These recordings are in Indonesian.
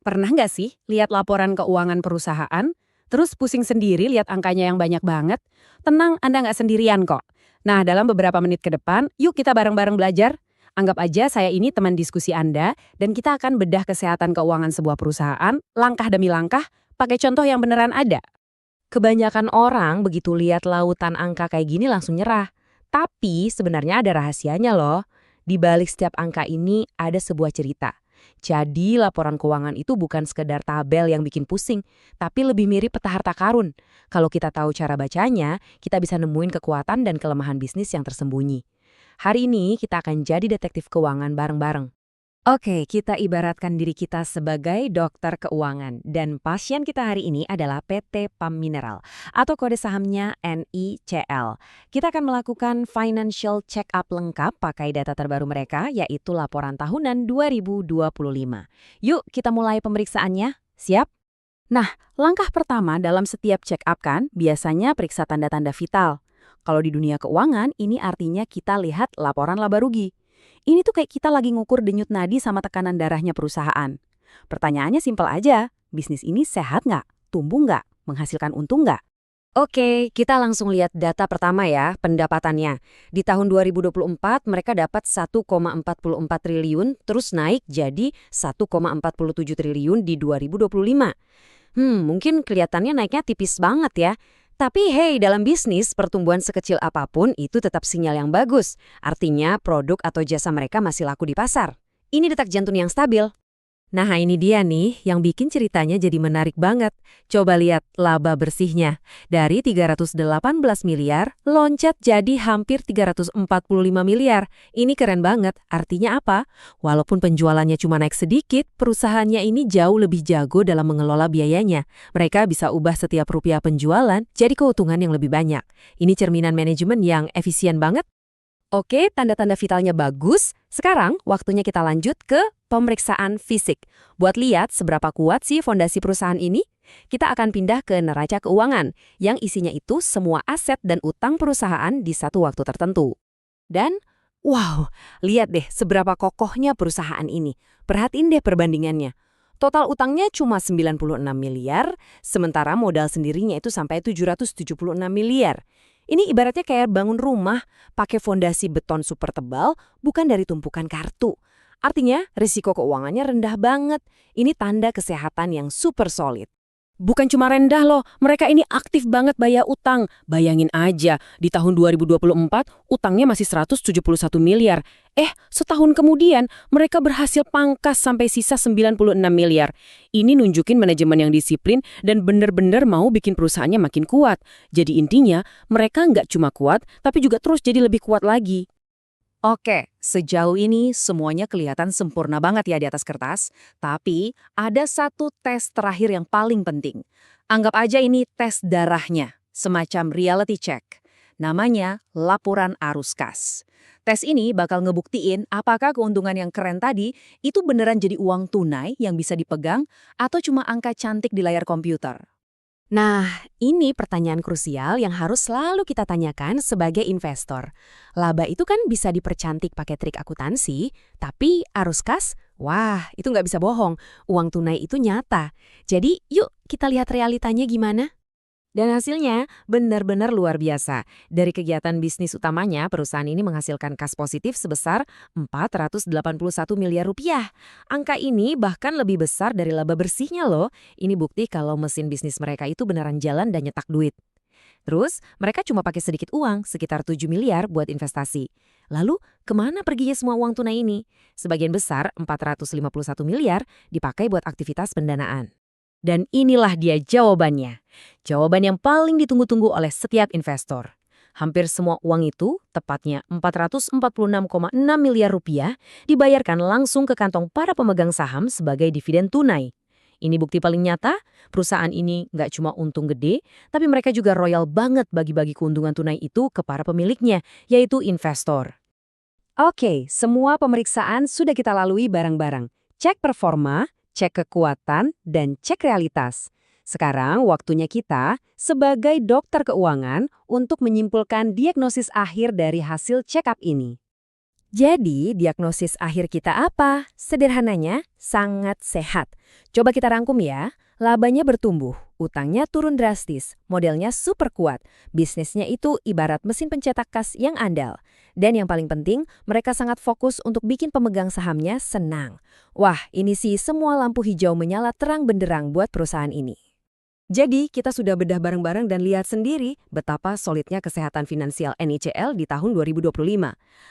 Pernah nggak sih lihat laporan keuangan perusahaan, terus pusing sendiri lihat angkanya yang banyak banget? Tenang, Anda nggak sendirian kok. Nah, dalam beberapa menit ke depan, yuk kita bareng-bareng belajar. Anggap aja saya ini teman diskusi Anda, dan kita akan bedah kesehatan keuangan sebuah perusahaan, langkah demi langkah, pakai contoh yang beneran ada. Kebanyakan orang begitu lihat lautan angka kayak gini langsung nyerah. Tapi sebenarnya ada rahasianya loh. Di balik setiap angka ini ada sebuah cerita. Jadi laporan keuangan itu bukan sekedar tabel yang bikin pusing, tapi lebih mirip peta harta karun. Kalau kita tahu cara bacanya, kita bisa nemuin kekuatan dan kelemahan bisnis yang tersembunyi. Hari ini kita akan jadi detektif keuangan bareng-bareng. Oke, kita ibaratkan diri kita sebagai dokter keuangan dan pasien kita hari ini adalah PT PAM Mineral atau kode sahamnya NICL. Kita akan melakukan financial check-up lengkap pakai data terbaru mereka yaitu laporan tahunan 2025. Yuk kita mulai pemeriksaannya. Siap? Nah, langkah pertama dalam setiap check-up kan biasanya periksa tanda-tanda vital. Kalau di dunia keuangan ini artinya kita lihat laporan laba rugi. Ini tuh kayak kita lagi ngukur denyut nadi sama tekanan darahnya perusahaan. Pertanyaannya simpel aja, bisnis ini sehat nggak? Tumbuh nggak? Menghasilkan untung nggak? Oke, kita langsung lihat data pertama ya, pendapatannya. Di tahun 2024 mereka dapat 1,44 triliun, terus naik jadi 1,47 triliun di 2025. Mungkin kelihatannya naiknya tipis banget ya. Tapi hey, dalam bisnis, pertumbuhan sekecil apapun itu tetap sinyal yang bagus. Artinya produk atau jasa mereka masih laku di pasar. Ini detak jantung yang stabil. Nah, ini dia nih yang bikin ceritanya jadi menarik banget. Coba lihat laba bersihnya. Dari 318 miliar, loncat jadi hampir 345 miliar. Ini keren banget. Artinya apa? Walaupun penjualannya cuma naik sedikit, perusahaannya ini jauh lebih jago dalam mengelola biayanya. Mereka bisa ubah setiap rupiah penjualan jadi keuntungan yang lebih banyak. Ini cerminan manajemen yang efisien banget. Oke, tanda-tanda vitalnya bagus. Sekarang waktunya kita lanjut ke pemeriksaan fisik. Buat lihat seberapa kuat sih fondasi perusahaan ini, kita akan pindah ke neraca keuangan, yang isinya itu semua aset dan utang perusahaan di satu waktu tertentu. Dan, wow, lihat deh seberapa kokohnya perusahaan ini. Perhatiin deh perbandingannya. Total utangnya cuma 96 miliar, sementara modal sendirinya itu sampai 776 miliar. Ini ibaratnya kayak bangun rumah pakai fondasi beton super tebal, bukan dari tumpukan kartu. Artinya, risiko keuangannya rendah banget. Ini tanda kesehatan yang super solid. Bukan cuma rendah loh, mereka ini aktif banget bayar utang. Bayangin aja, di tahun 2024 utangnya masih 171 miliar. Setahun kemudian mereka berhasil pangkas sampai sisa 96 miliar. Ini nunjukin manajemen yang disiplin dan bener-bener mau bikin perusahaannya makin kuat. Jadi intinya, mereka nggak cuma kuat, tapi juga terus jadi lebih kuat lagi. Oke, sejauh ini semuanya kelihatan sempurna banget ya di atas kertas, tapi ada satu tes terakhir yang paling penting. Anggap aja ini tes darahnya, semacam reality check. Namanya laporan arus kas. Tes ini bakal ngebuktiin apakah keuntungan yang keren tadi itu beneran jadi uang tunai yang bisa dipegang atau cuma angka cantik di layar komputer. Nah, ini pertanyaan krusial yang harus selalu kita tanyakan sebagai investor. Laba itu kan bisa dipercantik pakai trik akuntansi, tapi arus kas, wah, itu nggak bisa bohong. Uang tunai itu nyata. Jadi, yuk kita lihat realitanya gimana. Dan hasilnya benar-benar luar biasa. Dari kegiatan bisnis utamanya, perusahaan ini menghasilkan kas positif sebesar 481 miliar rupiah. Angka ini bahkan lebih besar dari laba bersihnya loh. Ini bukti kalau mesin bisnis mereka itu beneran jalan dan nyetak duit. Terus, mereka cuma pakai sedikit uang, sekitar 7 miliar buat investasi. Lalu, kemana perginya semua uang tunai ini? Sebagian besar, 451 miliar, dipakai buat aktivitas pendanaan. Dan inilah dia jawabannya. Jawaban yang paling ditunggu-tunggu oleh setiap investor. Hampir semua uang itu, tepatnya 446,6 miliar rupiah, dibayarkan langsung ke kantong para pemegang saham sebagai dividen tunai. Ini bukti paling nyata, perusahaan ini nggak cuma untung gede, tapi mereka juga royal banget bagi-bagi keuntungan tunai itu ke para pemiliknya, yaitu investor. Oke, semua pemeriksaan sudah kita lalui bareng-bareng. Cek performa, cek kekuatan, dan cek realitas. Sekarang waktunya kita, sebagai dokter keuangan, untuk menyimpulkan diagnosis akhir dari hasil check-up ini. Jadi, diagnosis akhir kita apa? Sederhananya, sangat sehat. Coba kita rangkum ya. Labanya bertumbuh, utangnya turun drastis, modelnya super kuat. Bisnisnya itu ibarat mesin pencetak kas yang andal. Dan yang paling penting, mereka sangat fokus untuk bikin pemegang sahamnya senang. Wah, ini sih semua lampu hijau menyala terang benderang buat perusahaan ini. Jadi, kita sudah bedah bareng-bareng dan lihat sendiri betapa solidnya kesehatan finansial NICL di tahun 2025.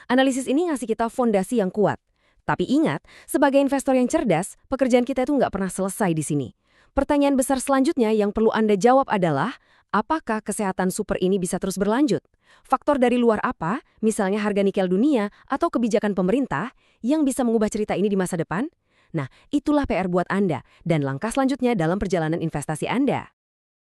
Analisis ini ngasih kita fondasi yang kuat. Tapi ingat, sebagai investor yang cerdas, pekerjaan kita itu nggak pernah selesai di sini. Pertanyaan besar selanjutnya yang perlu Anda jawab adalah, apakah kesehatan super ini bisa terus berlanjut? Faktor dari luar apa, misalnya harga nikel dunia atau kebijakan pemerintah, yang bisa mengubah cerita ini di masa depan? Nah, itulah PR buat Anda dan langkah selanjutnya dalam perjalanan investasi Anda.